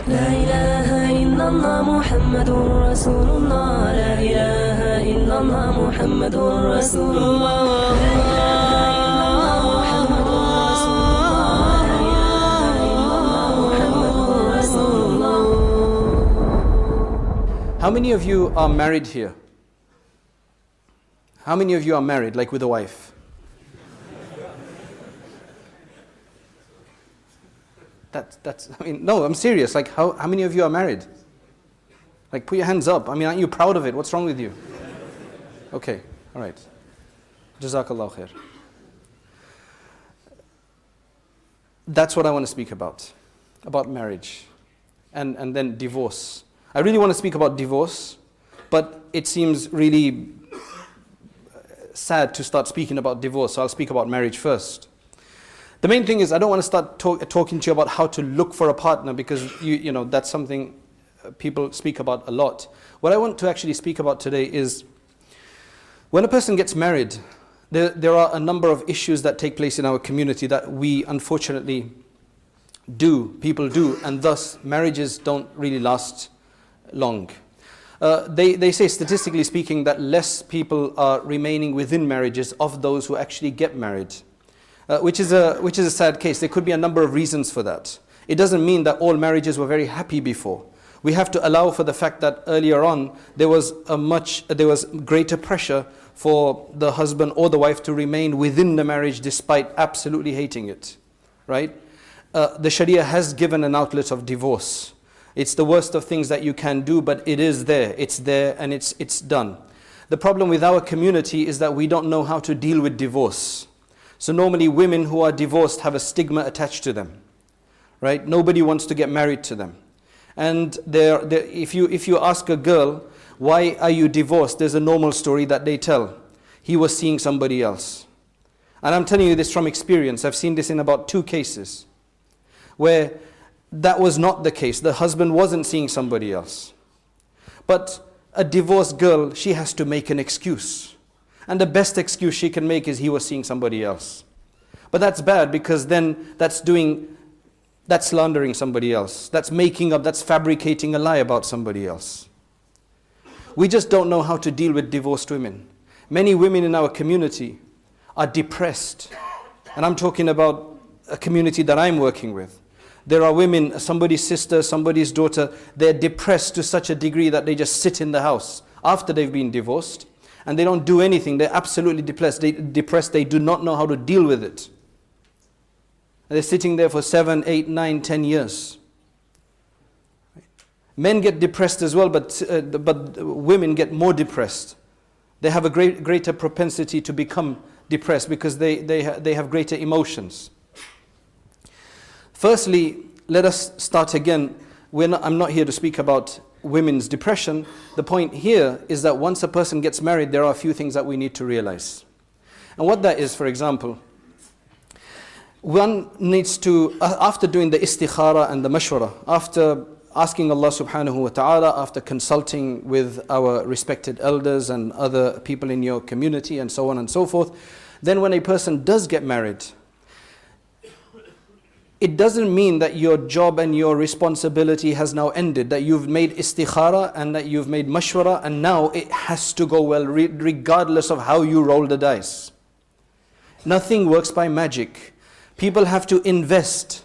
لا إله إلا الله محمد رسول الله لا إله إلا الله محمد رسول الله لا إله إلا الله محمد رسول الله لا إله إلا الله محمد رسول الله. How many of you are married here? How many of you are married, like with a wife? No, I'm serious. Like, how many of you are married? Like, put your hands up. I mean, aren't you proud of it? What's wrong with you? Okay, all right. Jazakallah khair. That's what I want to speak about marriage and then divorce. I really want to speak about divorce, but it seems really sad to start speaking about divorce, so I'll speak about marriage first. The main thing is I don't want to start talking to you about how to look for a partner, because you know that's something people speak about a lot. What I want to actually speak about today is when a person gets married, there are a number of issues that take place in our community that we unfortunately people do, and thus marriages don't really last long. They say, statistically speaking, that less people are remaining within marriages of those who actually get married, which is a sad case. There could be a number of reasons for that. It doesn't mean that all marriages were very happy before. We have to allow for the fact that earlier on there was greater pressure for the husband or the wife to remain within the marriage despite absolutely hating it, right? The Sharia has given an outlet of divorce. It's the worst of things that you can do, but it is there. It's there and it's done. The problem with our community is that we don't know how to deal with divorce. So normally women who are divorced have a stigma attached to them, right? Nobody wants to get married to them. And if you ask a girl, why are you divorced? There's a normal story that they tell. He was seeing somebody else. And I'm telling you this from experience. I've seen this in about 2 cases where that was not the case. The husband wasn't seeing somebody else. But a divorced girl, she has to make an excuse. And the best excuse she can make is he was seeing somebody else. But that's bad, because then that's slandering somebody else. That's making up, that's fabricating a lie about somebody else. We just don't know how to deal with divorced women. Many women in our community are depressed. And I'm talking about a community that I'm working with. There are women, somebody's sister, somebody's daughter, they're depressed to such a degree that they just sit in the house after they've been divorced and they don't do anything. They're absolutely depressed. They do not know how to deal with it. They're sitting there for 7, 8, 9, 10 years. Men get depressed as well, but women get more depressed. They have a greater propensity to become depressed because they have greater emotions. Firstly, let us start again. I'm not here to speak about women's depression. The point here is that once a person gets married, there are a few things that we need to realize. And what that is, for example, one needs to, after doing the istikhara and the mashwara, after asking Allah subhanahu wa ta'ala, after consulting with our respected elders and other people in your community and so on and so forth, then when a person does get married, it doesn't mean that your job and your responsibility has now ended, that you've made istikhara and that you've made mashwara and now it has to go well regardless of how you roll the dice. Nothing works by magic. People have to invest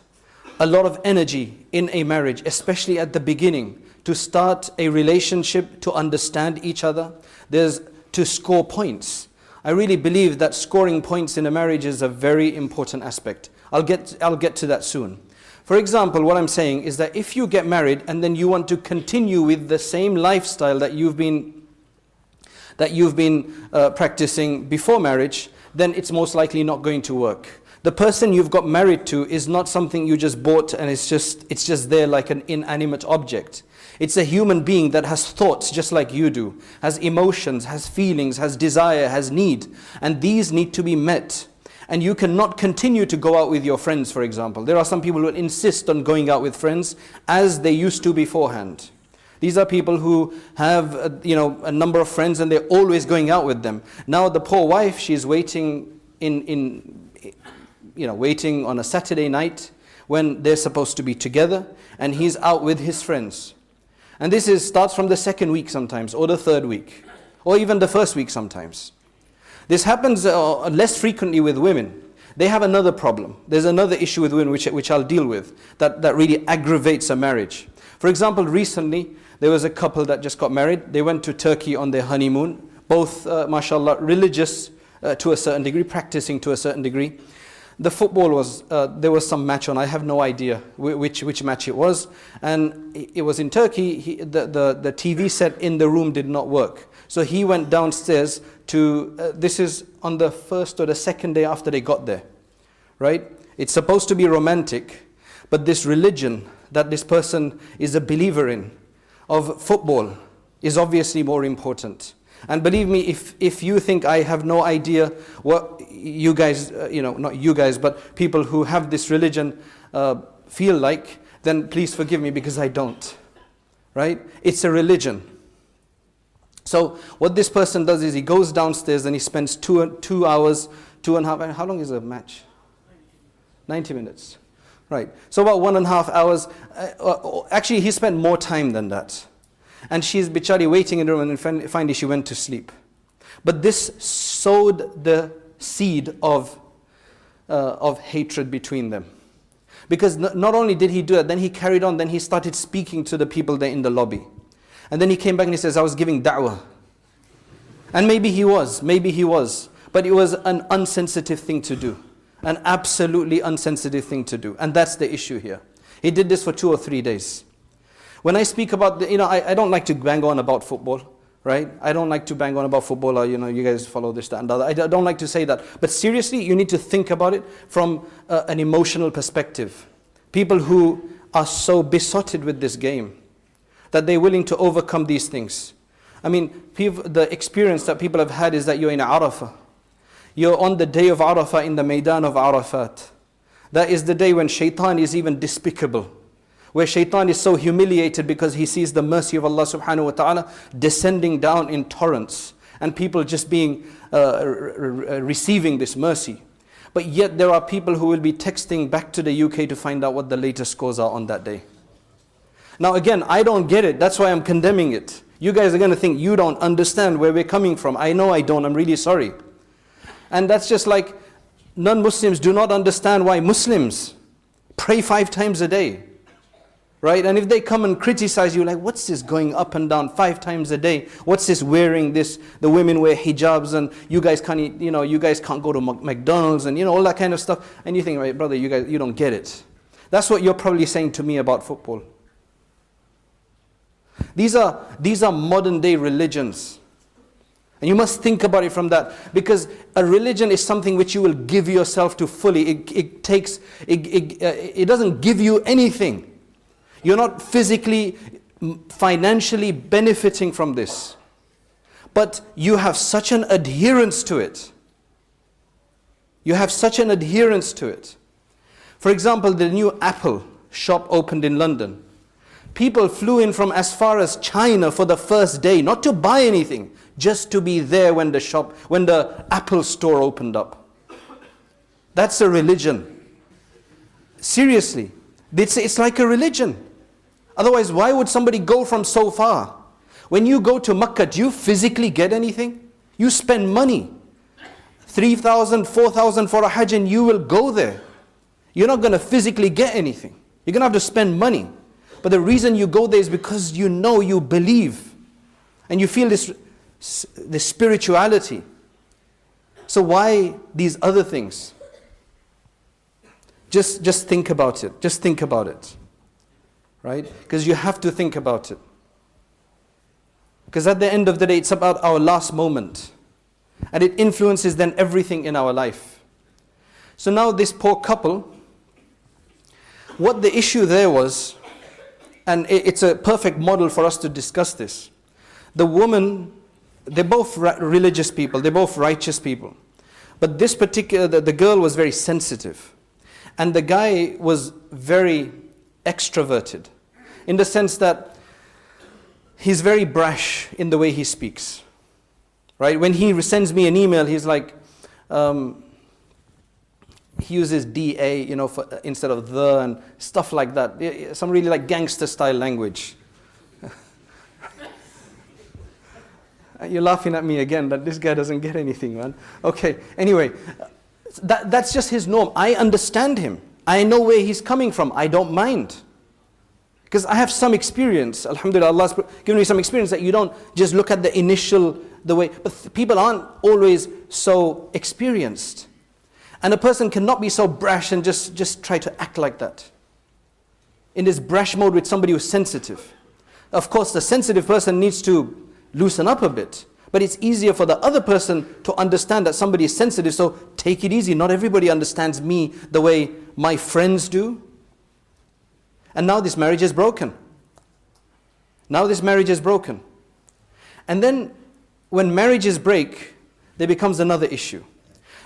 a lot of energy in a marriage, especially at the beginning, to start a relationship, to understand each other. There's to score points. I really believe that scoring points in a marriage is a very important aspect. I'll get to that soon. For example, what I'm saying is that if you get married and then you want to continue with the same lifestyle that you've been practicing before marriage, then it's most likely not going to work. The person you've got married to is not something you just bought and it's just there like an inanimate object. It's a human being that has thoughts just like you do, has emotions, has feelings, has desire, has need, and these need to be met. And you cannot continue to go out with your friends, for example. There are some people who insist on going out with friends as they used to beforehand. These are people who have a number of friends and they're always going out with them. Now the poor wife, she's waiting waiting on a Saturday night when they're supposed to be together and he's out with his friends. And this starts from the second week sometimes, or the third week, or even the first week sometimes. This happens less frequently with women. They have another problem. There's another issue with women which I'll deal with that really aggravates a marriage. For example, recently there was a couple that just got married. They went to Turkey on their honeymoon. Both, mashallah, religious to a certain degree, practicing to a certain degree. The football was, there was some match on, I have no idea which match it was. And it was in Turkey, the TV set in the room did not work. So he went downstairs to, this is on the first or the second day after they got there, right? It's supposed to be romantic, but this religion that this person is a believer in, of football, is obviously more important. And believe me, if you think I have no idea what you guys, not you guys, but people who have this religion feel like, then please forgive me because I don't, right? It's a religion. So what this person does is he goes downstairs and he spends 2 hours, 2.5, how long is a match? 90 minutes. Right, so about 1.5 hours. Actually, he spent more time than that. And she's bichari waiting in the room, and finally she went to sleep. But this sowed the seed of hatred between them. Because not only did he do that, then he carried on, then he started speaking to the people there in the lobby. And then he came back and he says, I was giving da'wah. And maybe he was, but it was an unsensitive thing to do. An absolutely unsensitive thing to do. And that's the issue here. He did this for 2 or 3 days. When I speak about, I don't like to bang on about football, right? I don't like to bang on about football, or, you guys follow this, that, and other. I don't like to say that. But seriously, you need to think about it from an emotional perspective. People who are so besotted with this game that they're willing to overcome these things. I mean, the experience that people have had is that you're in Arafah. You're on the day of Arafah in the Maidan of Arafat. That is the day when shaitan is even despicable. Where shaitan is so humiliated because he sees the mercy of Allah subhanahu wa ta'ala descending down in torrents. And people just being, receiving this mercy. But yet there are people who will be texting back to the UK to find out what the latest scores are on that day. Now again, I don't get it. That's why I'm condemning it. You guys are going to think you don't understand where we're coming from. I know I don't. I'm really sorry. And that's just like non-Muslims do not understand why Muslims pray 5 times a day. Right? And if they come and criticize you, like, what's this going up and down 5 times a day? What's this wearing this? The women wear hijabs and you guys can't eat, you guys can't go to McDonald's and all that kind of stuff. And you think, right, brother, you don't get it. That's what you're probably saying to me about football. These are modern day religions. And you must think about it from that, because a religion is something which you will give yourself to fully. It doesn't give you anything. You're not physically, financially benefiting from this. But you have such an adherence to it. You have such an adherence to it. For example, the new Apple shop opened in London. People flew in from as far as China for the first day, not to buy anything, just to be there when the Apple store opened up. That's a religion. Seriously, it's like a religion. Otherwise, why would somebody go from so far? When you go to Makkah, do you physically get anything? You spend money. 3,000, 4,000 for a hajj and you will go there. You're not going to physically get anything. You're going to have to spend money. But the reason you go there is because you believe. And you feel this spirituality. So why these other things? Just think about it. Just think about it. Right? Because you have to think about it. Because at the end of the day, it's about our last moment. And it influences then everything in our life. So now this poor couple, what the issue there was, and it's a perfect model for us to discuss this. The woman, they're both religious people, they're both righteous people. But this particular, the girl was very sensitive. And the guy was very extroverted, in the sense that he's very brash in the way he speaks. Right? When he sends me an email, he's like, he uses DA, instead of the and stuff like that. Some really like gangster style language. You're laughing at me again that this guy doesn't get anything, man. Okay, anyway, that's just his norm. I understand him. I know where he's coming from. I don't mind. Because I have some experience. Alhamdulillah, Allah's given me some experience that you don't just look at the way. But people aren't always so experienced. And a person cannot be so brash and just try to act like that. In this brash mode with somebody who's sensitive. Of course, the sensitive person needs to loosen up a bit. But it's easier for the other person to understand that somebody is sensitive, so take it easy. Not everybody understands me the way my friends do. And now this marriage is broken. Now this marriage is broken. And then when marriages break, there becomes another issue.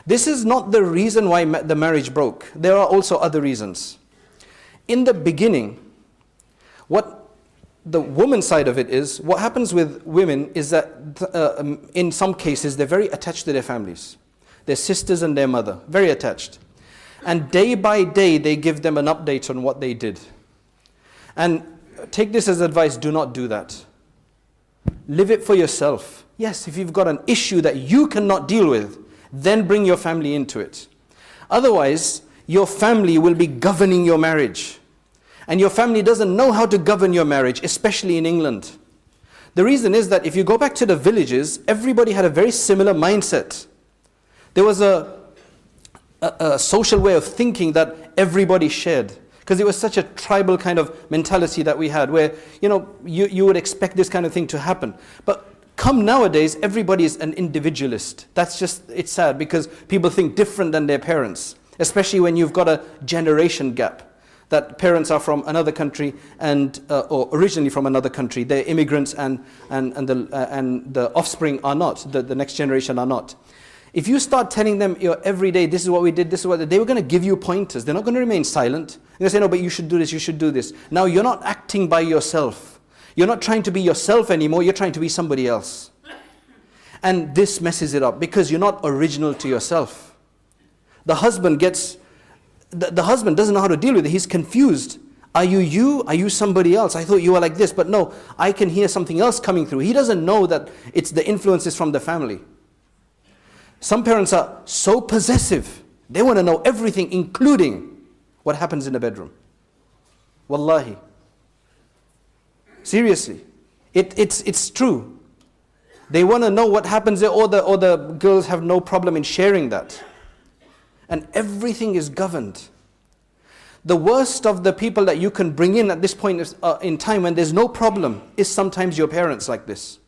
This is not the reason why the marriage broke. There are also other reasons. In the beginning, what the woman's side of it is, what happens with women is that in some cases they're very attached to their families. Their sisters and their mother, very attached. And day by day they give them an update on what they did. And take this as advice, do not do that. Live it for yourself. Yes, if you've got an issue that you cannot deal with, then bring your family into it. Otherwise, your family will be governing your marriage. And your family doesn't know how to govern your marriage, especially in England. The reason is that if you go back to the villages, everybody had a very similar mindset. There was a social way of thinking that everybody shared. Because it was such a tribal kind of mentality that we had, where you would expect this kind of thing to happen. But come nowadays, everybody is an individualist. It's sad because people think different than their parents, especially when you've got a generation gap. That parents are from another country or originally from another country. They're immigrants and the offspring are not. The next generation are not. If you start telling them every day, this is what we did, this is what they were going to give you pointers. They're not going to remain silent. They're going to say, no, but you should do this, you should do this. Now you're not acting by yourself. You're not trying to be yourself anymore. You're trying to be somebody else. And this messes it up because you're not original to yourself. The husband doesn't know how to deal with it. He's confused. Are you you? Are you somebody else? I thought you were like this, but no, I can hear something else coming through. He doesn't know that it's the influences from the family. Some parents are so possessive. They want to know everything, including what happens in the bedroom. Wallahi. Seriously. It's true. They want to know what happens there, or the girls have no problem in sharing that. And everything is governed. The worst of the people that you can bring in at this point in time when there's no problem is sometimes your parents like this.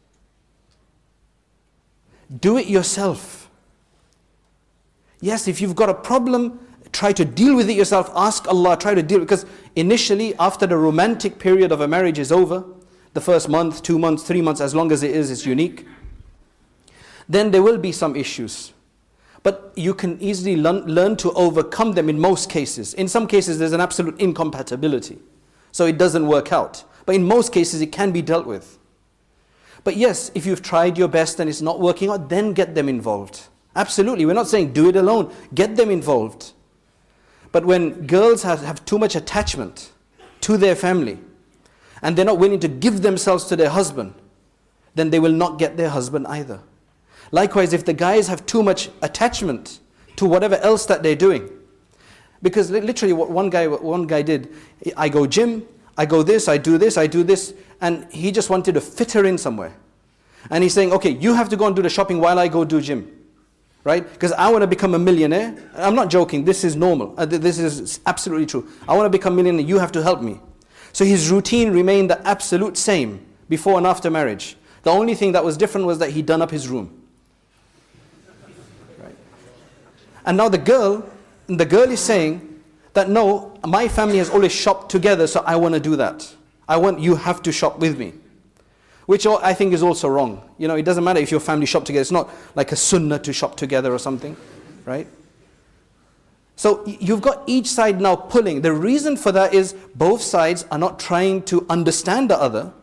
Do it yourself. Yes, if you've got a problem, try to deal with it yourself. Ask Allah, try to deal. Because initially, after the romantic period of a marriage is over, the first month, 2 months, 3 months, as long as it is, it's unique. Then there will be some issues. But you can easily learn to overcome them in most cases. In some cases, there's an absolute incompatibility. So it doesn't work out. But in most cases, it can be dealt with. But yes, if you've tried your best and it's not working out, then get them involved. Absolutely. We're not saying do it alone. Get them involved. But when girls have too much attachment to their family, and they're not willing to give themselves to their husband, then they will not get their husband either. Likewise, if the guys have too much attachment to whatever else that they're doing, because literally what one guy did, I go gym, I go this, I do this, and he just wanted to fit her in somewhere. And he's saying, okay, you have to go and do the shopping while I go do gym. Right? Because I want to become a millionaire. I'm not joking, this is normal. This is absolutely true. I want to become a millionaire, you have to help me. So his routine remained the absolute same before and after marriage. The only thing that was different was that he'd done up his room. Right? And now the girl is saying that no, my family has always shopped together, so I want to do that. You have to shop with me. Which I think is also wrong. It doesn't matter if your family shop together. It's not like a sunnah to shop together or something, right? So you've got each side now pulling. The reason for that is both sides are not trying to understand the other.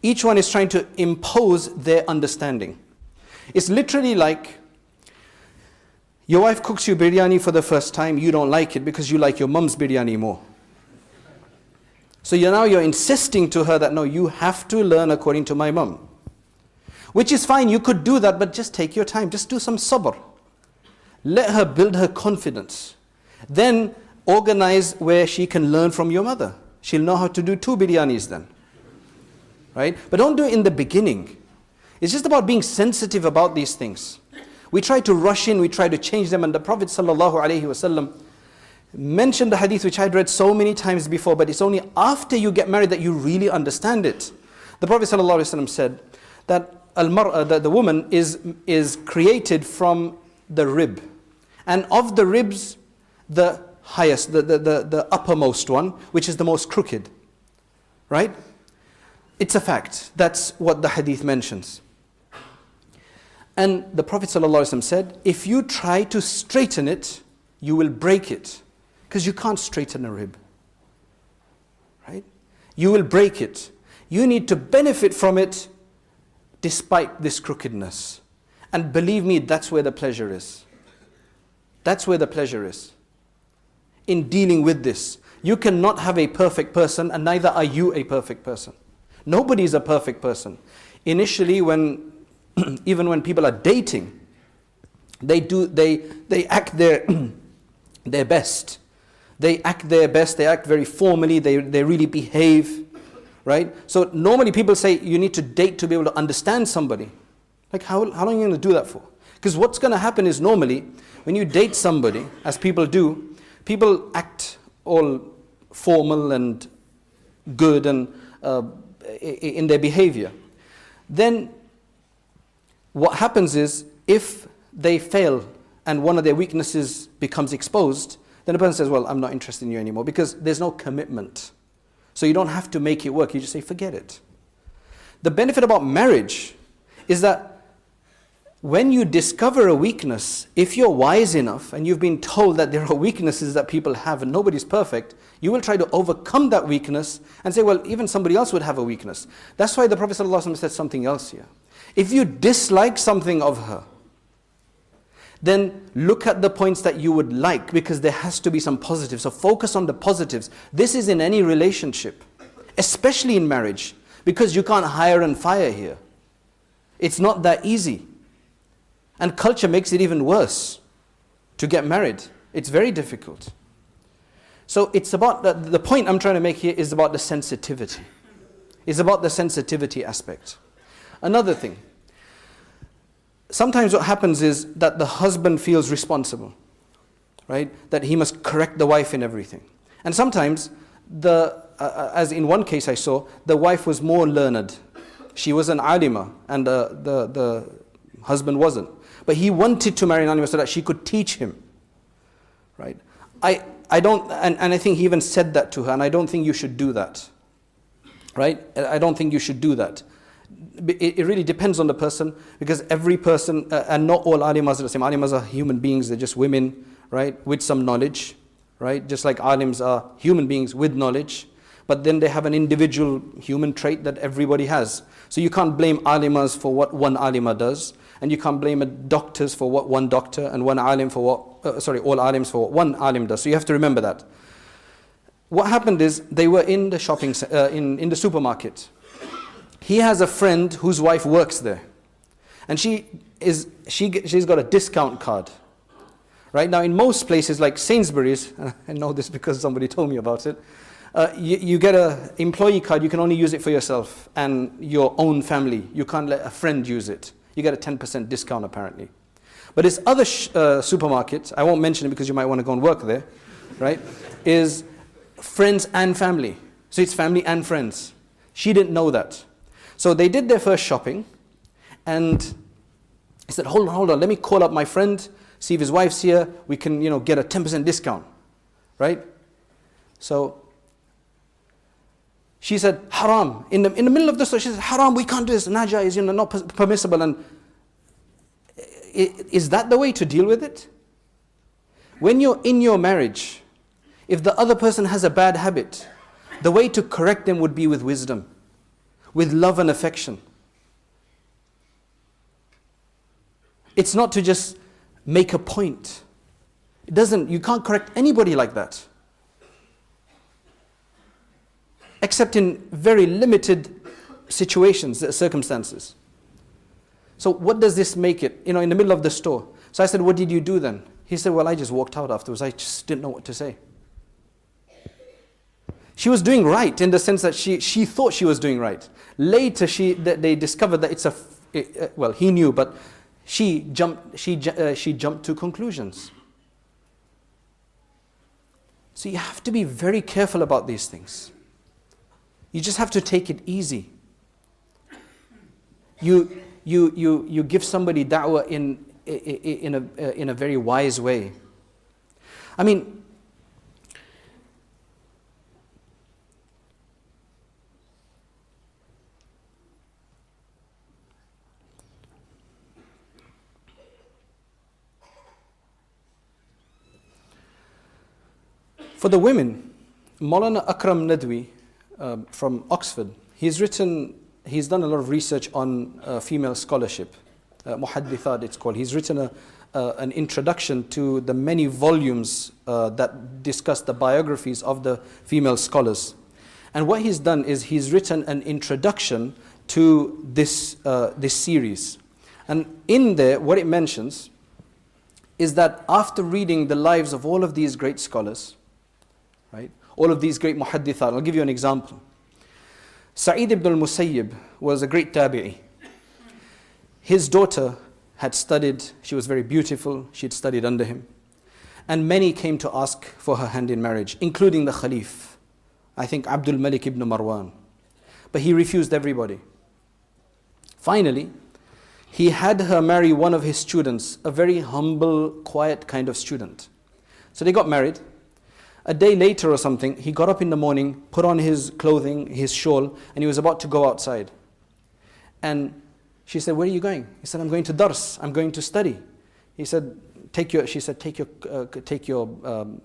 Each one is trying to impose their understanding. It's literally like, Your wife cooks you biryani for the first time, you don't like it because you like your mum's biryani more. So you're insisting to her that no, you have to learn according to my mum. Which is fine, you could do that, but just take your time, just do some sabr. Let her build her confidence. Then organize where she can learn from your mother. She'll know how to do 2 biryanis then. Right? But don't do it in the beginning. It's just about being sensitive about these things. We try to rush in, we try to change them, and the Prophet ﷺ mentioned the hadith which I had read so many times before, but it's only after you get married that you really understand it. The Prophet ﷺ said that the woman is created from the rib. And of the ribs, the highest, the uppermost one, which is the most crooked. Right? It's a fact. That's what the hadith mentions. And the Prophet ﷺ said, if you try to straighten it, you will break it. Because you can't straighten a rib. Right? You will break it. You need to benefit from it despite this crookedness. And believe me, that's where the pleasure is. That's where the pleasure is. In dealing with this. You cannot have a perfect person, and neither are you a perfect person. Nobody is a perfect person. Initially, even when people are dating, they act their best. They act their best, they act very formally, they really behave, right? So normally people say you need to date to be able to understand somebody. Like how long are you going to do that for? Because what's going to happen is normally when you date somebody, as people do, people act all formal and good and in their behavior. Then what happens is if they fail and one of their weaknesses becomes exposed, then the person says, well, I'm not interested in you anymore, because there's no commitment. So you don't have to make it work. You just say, forget it. The benefit about marriage is that when you discover a weakness, if you're wise enough and you've been told that there are weaknesses that people have and nobody's perfect, you will try to overcome that weakness and say, well, even somebody else would have a weakness. That's why the Prophet ﷺ said something else here. If you dislike something of her, then look at the points that you would like, because there has to be some positives. So focus on the positives. This is in any relationship, especially in marriage, because you can't hire and fire here. It's not that easy. And culture makes it even worse to get married. It's very difficult. So it's about, the point I'm trying to make here is about the sensitivity. It's about the sensitivity aspect. Another thing. Sometimes what happens is that the husband feels responsible, right? That he must correct the wife in everything. And sometimes, as in one case I saw, the wife was more learned. She was an alima and the husband wasn't. But he wanted to marry an alima so that she could teach him, right? I don't, and I think he even said that to her, and I don't think you should do that, right? I don't think you should do that. It really depends on the person, because every person, and not all alimas are the same. Alimas are human beings, they're just women, right, with some knowledge, right? Just like alims are human beings with knowledge, but then they have an individual human trait that everybody has. So you can't blame alimas for what one alima does, and you can't blame doctors for what one doctor, and one alim for what, all alims for what one alim does. So you have to remember that. What happened is, they were in the shopping, in the supermarket. He has a friend whose wife works there, and she's got a discount card. Right now, in most places like Sainsbury's, I know this because somebody told me about it. You get an employee card. You can only use it for yourself and your own family. You can't let a friend use it. You get a 10% discount apparently. But this other supermarket, I won't mention it because you might want to go and work there, right? Is friends and family. So it's family and friends. She didn't know that. So they did their first shopping, and he said, hold on, let me call up my friend, see if his wife's here, we can, get a 10% discount, right? So she said, haram. In the middle of the store, she said, haram, we can't do this, naja is not permissible. And is that the way to deal with it? When you're in your marriage, if the other person has a bad habit, the way to correct them would be with wisdom, with love and affection. It's not to just make a point. You can't correct anybody like that. Except in very limited situations, circumstances. So what does this make it? In the middle of the store. So I said, what did you do then? He said, well, I just walked out afterwards. I just didn't know what to say. She was doing right in the sense that she thought she was doing right. Later, they discovered that he knew, but she jumped to conclusions. So you have to be very careful about these things. You just have to take it easy. You give somebody da'wah in a very wise way. I mean, for the women, Maulana Akram Nadwi from Oxford, he's done a lot of research on female scholarship. Muhaddithat it's called. He's written an introduction to the many volumes that discuss the biographies of the female scholars. And what he's done is he's written an introduction to this series. And in there, what it mentions is that after reading the lives of all of these great scholars, right, all of these great muhaddithat, I'll give you an example. Sa'id ibn al-Musayyib was a great tabi'i. His daughter had studied, she was very beautiful, she had studied under him. And many came to ask for her hand in marriage, including the Khalif, I think Abdul Malik ibn Marwan. But he refused everybody. Finally, he had her marry one of his students, a very humble, quiet kind of student. So they got married. A day later or something, he got up in the morning, put on his clothing, his shawl, and he was about to go outside. And she said, where are you going? He said, I'm going to dars, I'm going to study. She said, take your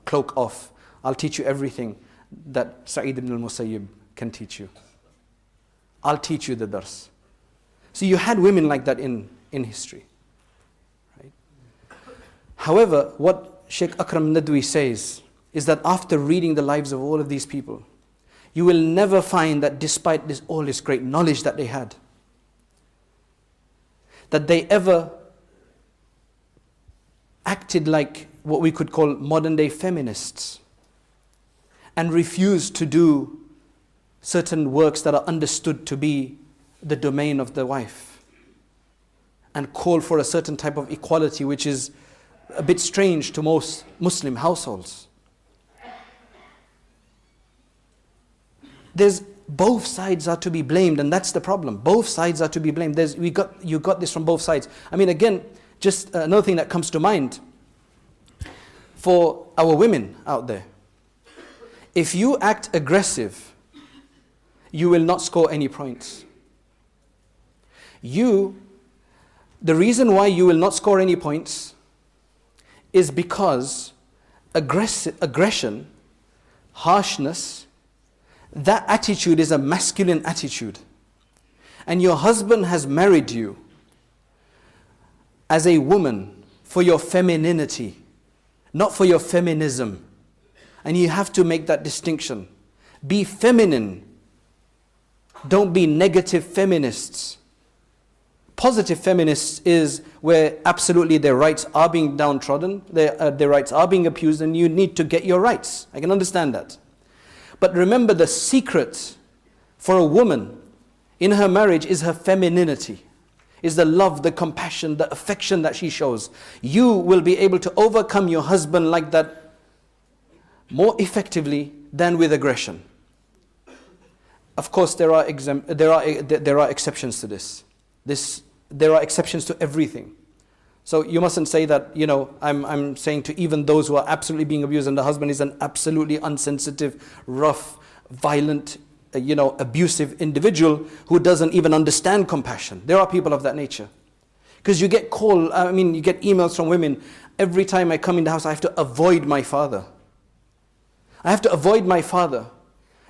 cloak off. I'll teach you everything that Sa'id ibn al-Musayyib can teach you. I'll teach you the dars. So you had women like that in history. Right? However, what Sheikh Akram Nadwi says is that after reading the lives of all of these people, you will never find that despite all this great knowledge that they had, that they ever acted like what we could call modern day feminists and refused to do certain works that are understood to be the domain of the wife and call for a certain type of equality which is a bit strange to most Muslim households. Both sides are to be blamed, and that's the problem. Both sides are to be blamed. You got this from both sides. I mean, again, just another thing that comes to mind for our women out there. If you act aggressive, you will not score any points. The reason why you will not score any points is because aggression, harshness, that attitude is a masculine attitude. And your husband has married you as a woman for your femininity, not for your feminism. And you have to make that distinction. Be feminine. Don't be negative feminists. Positive feminists is where absolutely their rights are being downtrodden, their rights are being abused, and you need to get your rights. I can understand that. But remember, the secret for a woman in her marriage is her femininity, is the love, the compassion, the affection that she shows. You will be able to overcome your husband like that more effectively than with aggression. Of course, there are exceptions to this. There are exceptions to everything. So you mustn't say that, I'm saying to even those who are absolutely being abused and the husband is an absolutely unsensitive, rough, violent, abusive individual who doesn't even understand compassion. There are people of that nature. Because you get you get emails from women, every time I come in the house I have to avoid my father. I have to avoid my father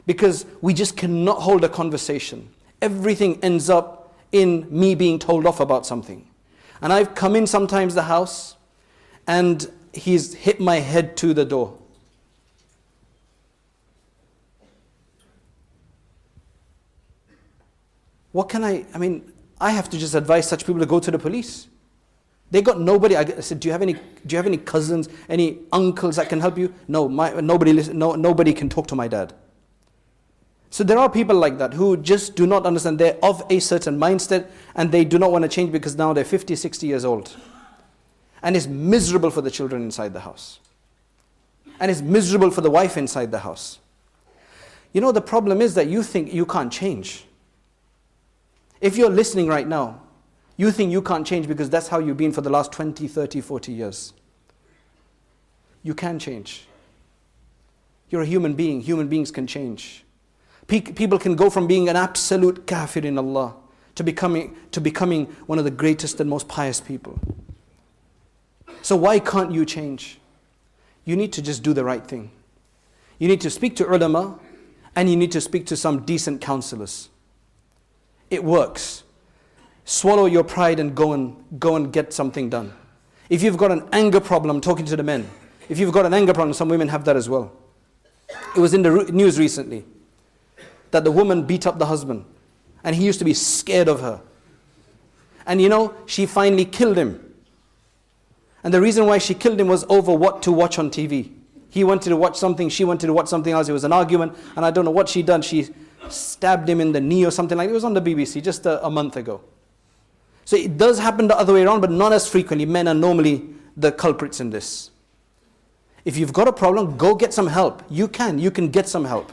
because we just cannot hold a conversation. Everything ends up in me being told off about something. And I've come in sometimes the house, and he's hit my head to the door. What can I have to just advise such people to go to the police. They got nobody. I said, do you have any cousins, any uncles that can help you? No, nobody can talk to my dad. So there are people like that who just do not understand. They're of a certain mindset and they do not want to change because now they're 50, 60 years old. And it's miserable for the children inside the house. And it's miserable for the wife inside the house. You know, the problem is that you think you can't change. If you're listening right now, you think you can't change because that's how you've been for the last 20, 30, 40 years. You can change. You're a human being. Human beings can change. People can go from being an absolute kafir in Allah to becoming one of the greatest and most pious people. So why can't you change? You need to just do the right thing. You need to speak to ulama and you need to speak to some decent counselors. It works. Swallow your pride and go and get something done. If you've got an anger problem, talking to the men. If you've got an anger problem, some women have that as well. It was in the news recently that the woman beat up the husband and he used to be scared of her. And you know, she finally killed him. And the reason why she killed him was over what to watch on TV. He wanted to watch something, she wanted to watch something else. It was an argument and I don't know what she done. She stabbed him in the knee or something like that. It was on the BBC just a month ago. So it does happen the other way around, but not as frequently. Men are normally the culprits in this. If you've got a problem, go get some help. You can get some help.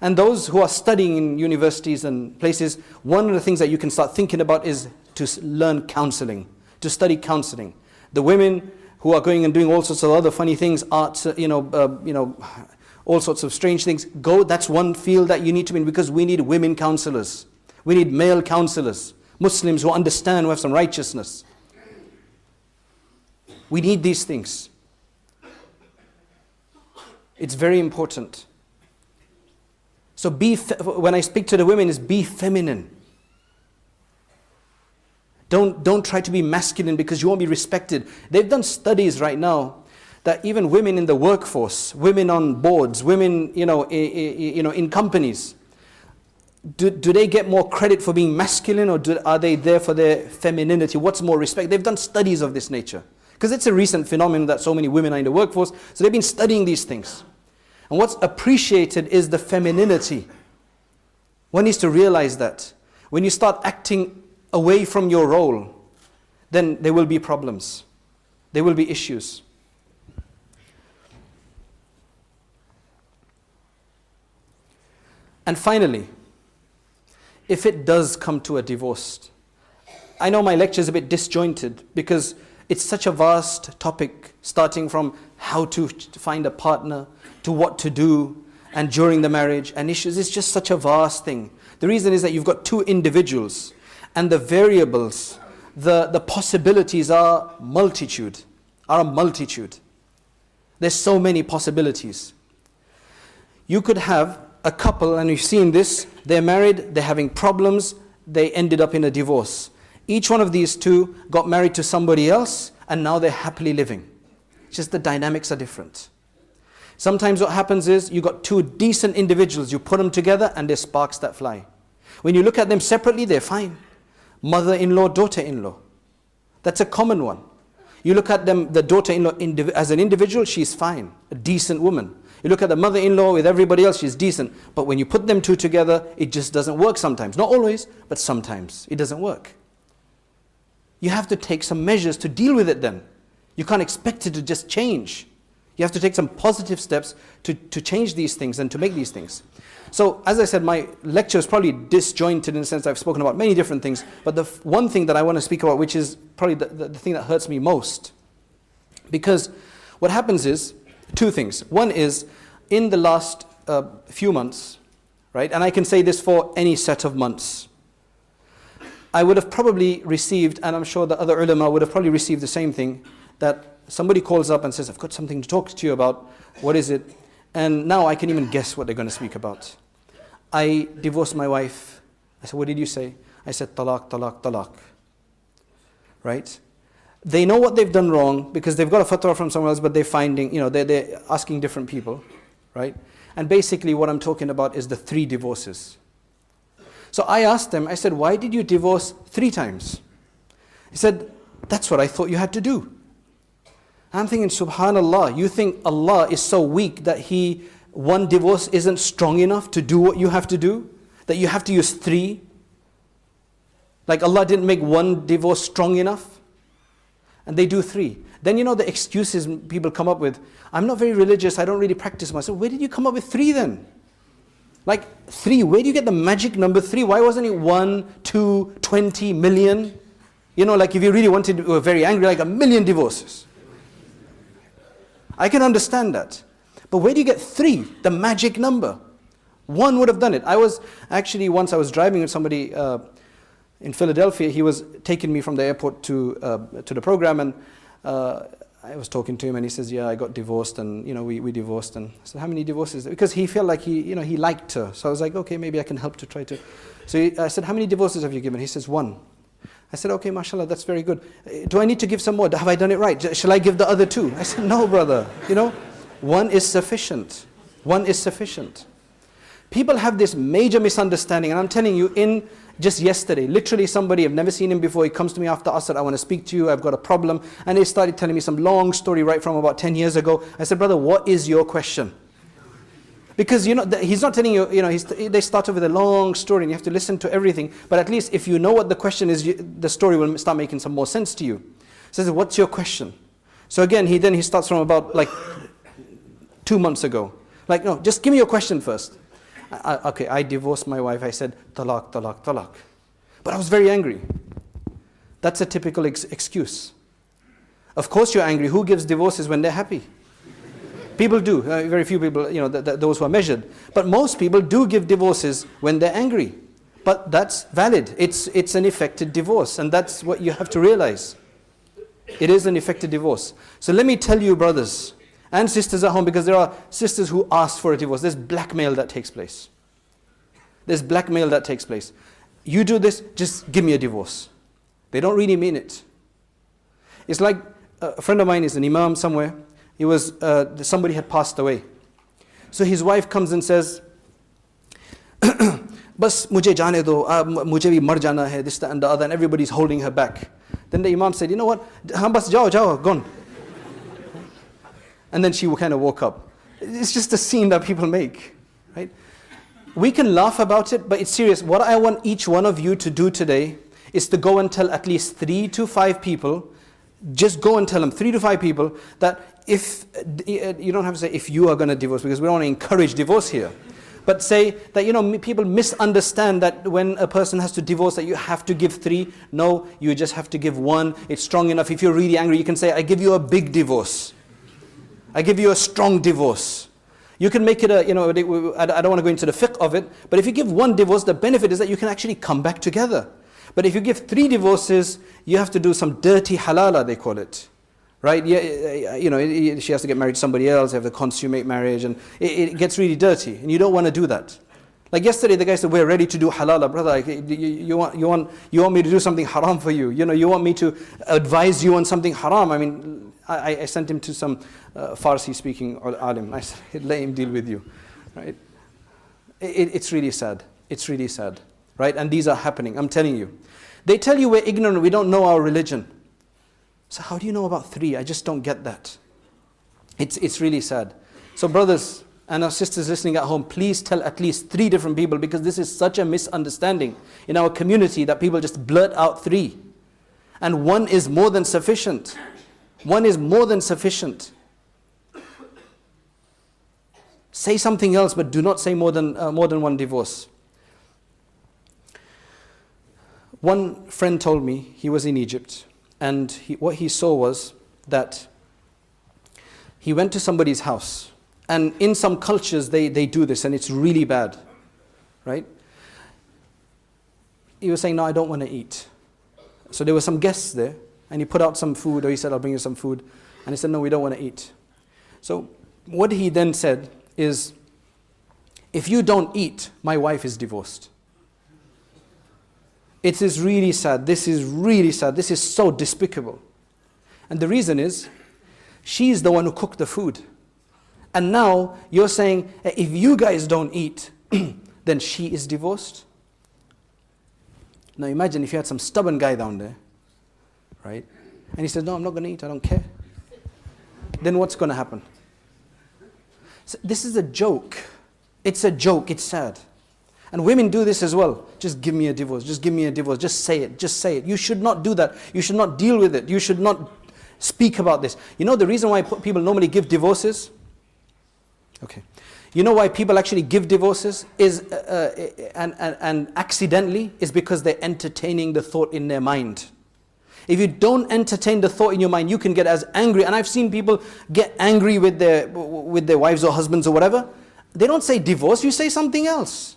And those who are studying in universities and places, one of the things that you can start thinking about is to learn counseling, to study counseling. The women who are going and doing all sorts of other funny things, arts, all sorts of strange things, go. That's one field that you need to be in because we need women counselors. We need male counselors. Muslims who understand, who have some righteousness. We need these things. It's very important. So when I speak to the women, is be feminine. Don't try to be masculine because you won't be respected. They've done studies right now that even women in the workforce, women on boards, women in companies, do they get more credit for being masculine or are they there for their femininity? What's more respect? They've done studies of this nature. Because it's a recent phenomenon that so many women are in the workforce. So they've been studying these things. And what's appreciated is the femininity. One needs to realize that. When you start acting away from your role, then there will be problems. There will be issues. And finally, if it does come to a divorce, I know my lecture is a bit disjointed because it's such a vast topic, starting from how to find a partner, to what to do, and during the marriage, and issues. It's just such a vast thing. The reason is that you've got two individuals, and the variables, the possibilities are a multitude. There's so many possibilities. You could have a couple, and you've seen this, they're married, they're having problems, they ended up in a divorce. Each one of these two got married to somebody else, and now they're happily living. Just the dynamics are different. Sometimes what happens is, you got two decent individuals, you put them together, and there's sparks that fly. When you look at them separately, they're fine. Mother-in-law, daughter-in-law. That's a common one. You look at them, the daughter-in-law as an individual, she's fine, a decent woman. You look at the mother-in-law with everybody else, she's decent. But when you put them two together, it just doesn't work sometimes. Not always, but sometimes it doesn't work. You have to take some measures to deal with it then. You can't expect it to just change. You have to take some positive steps to change these things and to make these things. So, as I said, my lecture is probably disjointed in the sense I've spoken about many different things, but the one thing that I want to speak about, which is probably the thing that hurts me most, because what happens is, two things. One is, in the last few months, right, and I can say this for any set of months, I would have probably received, and I'm sure the other ulama would have probably received the same thing, that somebody calls up and says, I've got something to talk to you about, what is it? And now I can even guess what they're going to speak about. I divorced my wife. I said, what did you say? I said, talaq, talaq, talaq. Right? they know what they've done wrong because they've got a fatwa from someone else, but they're finding, they're asking different people, right? And basically what I'm talking about is the 3 divorces. So I asked them, I said, why did you divorce 3 times? He said, that's what I thought you had to do. I'm thinking, subhanallah, you think Allah is so weak that one divorce isn't strong enough to do what you have to do? That you have to use 3? Like Allah didn't make 1 divorce strong enough? And they do 3. Then the excuses people come up with, I'm not very religious, I don't really practice myself. Where did you come up with 3 then? Like 3, where do you get the magic number 3? Why wasn't it 1, 2, 20 million? Like if you really wanted, were very angry, like 1 million divorces. I can understand that. But where do you get 3, the magic number? 1 would have done it. Once I was driving with somebody in Philadelphia. He was taking me from the airport to the program, and I was talking to him, and he says, yeah, I got divorced, and we divorced. And I said, how many divorces? Because he felt like he liked her. So I was like, okay, maybe I can help to try to. So I said, how many divorces have you given? He says, 1. I said, okay, mashallah, that's very good. Do I need to give some more? Have I done it right? Shall I give the other 2? I said, no, brother. 1 is sufficient. 1 is sufficient. People have this major misunderstanding, and I'm telling you, just yesterday, literally somebody, I've never seen him before, he comes to me after Asr, I want to speak to you, I've got a problem. And he started telling me some long story right from about 10 years ago. I said, brother, what is your question? Because he's not telling you, they start off with a long story and you have to listen to everything. But at least if you know what the question is, the story will start making some more sense to you. He says, what's your question? So again, he starts from about like 2 months ago. Like, no, just give me your question first. Okay, I divorced my wife. I said, talaq, talaq, talaq. But I was very angry. That's a typical excuse. Of course you're angry. Who gives divorces when they're happy? People do. Very few people, those who are measured. But most people do give divorces when they're angry. But that's valid. It's an effective divorce. And that's what you have to realize. It is an effective divorce. So let me tell you, brothers and sisters at home, because there are sisters who ask for a divorce. There's blackmail that takes place. There's blackmail that takes place. You do this, just give me a divorce. They don't really mean it. It's like a friend of mine is an imam somewhere. Somebody had passed away. So his wife comes and says, Bas mujhe jaane do, mujhe bhi mar jana hai, this, that, and the other, and everybody's holding her back. Then the imam said, you know what, haan bas jao, gone. And then she kind of woke up. It's just a scene that people make, right? We can laugh about it, but it's serious. What I want each one of you to do today is to go and tell at least 3 to 5 people, just go and tell them, 3 to 5 people, that if, you don't have to say if you are going to divorce, because we don't want to encourage divorce here. But say that, people misunderstand that when a person has to divorce, that you have to give 3. No, you just have to give 1. It's strong enough. If you're really angry, you can say, I give you a big divorce. I give you a strong divorce. You can make it I don't want to go into the fiqh of it, but if you give 1 divorce, the benefit is that you can actually come back together. But if you give 3 divorces, you have to do some dirty halala, they call it. Right? She has to get married to somebody else, have to consummate marriage, and it gets really dirty, and you don't want to do that. Like yesterday, the guy said, we're ready to do halala. Brother, you want me to do something haram for you? You want me to advise you on something haram? I mean, I sent him to some Farsi-speaking alim. I said, let him deal with you. Right? It's really sad. It's really sad. Right? And these are happening. I'm telling you. They tell you we're ignorant. We don't know our religion. So how do you know about 3? I just don't get that. It's really sad. So brothers and our sisters listening at home, please tell at least 3 different people, because this is such a misunderstanding in our community that people just blurt out 3. And 1 is more than sufficient. 1 is more than sufficient. Say something else, but do not say more than 1 divorce. One friend told me he was in Egypt, and what he saw was that he went to somebody's house. And in some cultures, they do this, and it's really bad, right? He was saying, no, I don't want to eat. So there were some guests there, and he put out some food, or he said, I'll bring you some food. And he said, no, we don't want to eat. So what he then said is, if you don't eat, my wife is divorced. It is really sad. This is really sad. This is so despicable. And the reason is, she's the one who cooked the food. And now you're saying, if you guys don't eat, then she is divorced? Now imagine if you had some stubborn guy down there, right? And he says, no, I'm not going to eat, I don't care. Then what's going to happen? So this is a joke. It's a joke, it's sad. And women do this as well. Just give me a divorce, just give me a divorce, just say it, just say it. You should not do that. You should not deal with it. You should not speak about this. You know the reason why people normally give divorces? Okay. You know why people actually give divorces is and accidentally is because they're entertaining the thought in their mind. If you don't entertain the thought in your mind, you can get as angry. And I've seen people get angry with their wives or husbands or whatever. They don't say divorce, you say something else.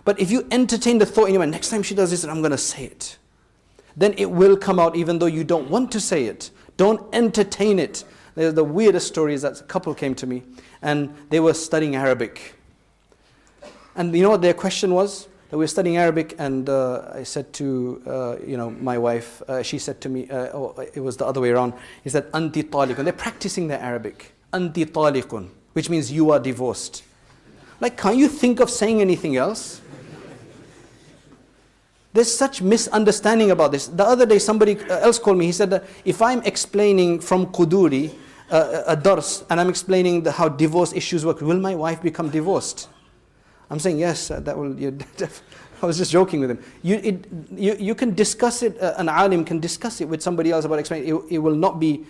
But if you entertain the thought in your mind, next time she does this, I'm going to say it. Then it will come out even though you don't want to say it. Don't entertain it. There's the weirdest story is that a couple came to me and they were studying Arabic. And you know what their question was? That we were studying Arabic, and I said to my wife, she said to me, it was the other way around. He said, Anti taliqun. They're practicing their Arabic. Anti taliqun, which means you are divorced. Like, can't you think of saying anything else? There's such misunderstanding about this. The other day somebody else called me. He said that if I'm explaining from Quduri, a dars, and I'm explaining how divorce issues work, will my wife become divorced? I'm saying yes, that will. I was just joking with him. You can discuss it. An alim can discuss it with somebody else about explaining. It will not be.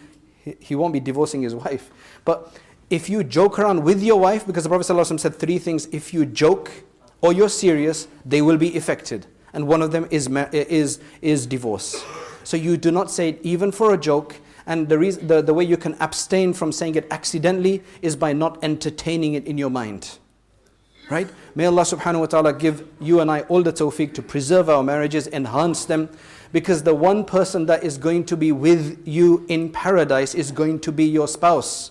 He won't be divorcing his wife. But if you joke around with your wife, because the Prophet ﷺ said 3 things: if you joke or you're serious, they will be affected, and one of them is divorce. So you do not say it even for a joke. And the way you can abstain from saying it accidentally is by not entertaining it in your mind. Right? May Allah subhanahu wa ta'ala give you and I all the tawfiq to preserve our marriages, enhance them, because the one person that is going to be with you in paradise is going to be your spouse.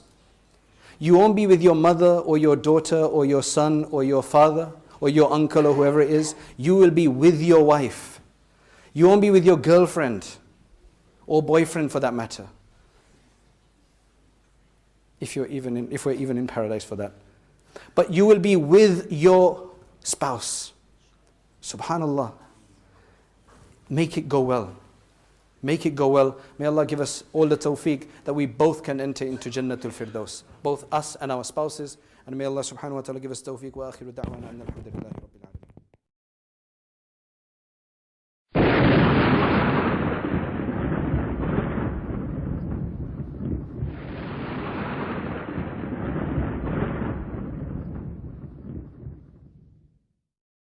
You won't be with your mother or your daughter or your son or your father or your uncle or whoever it is. You will be with your wife. You won't be with your girlfriend or boyfriend for that matter. If we're even in paradise for that. But you will be with your spouse. Subhanallah. Make it go well. Make it go well. May Allah give us all the tawfiq that we both can enter into Jannatul Firdaus. Both us and our spouses. And may Allah subhanahu wa ta'ala give us tawfiq wa akhiru da'wana.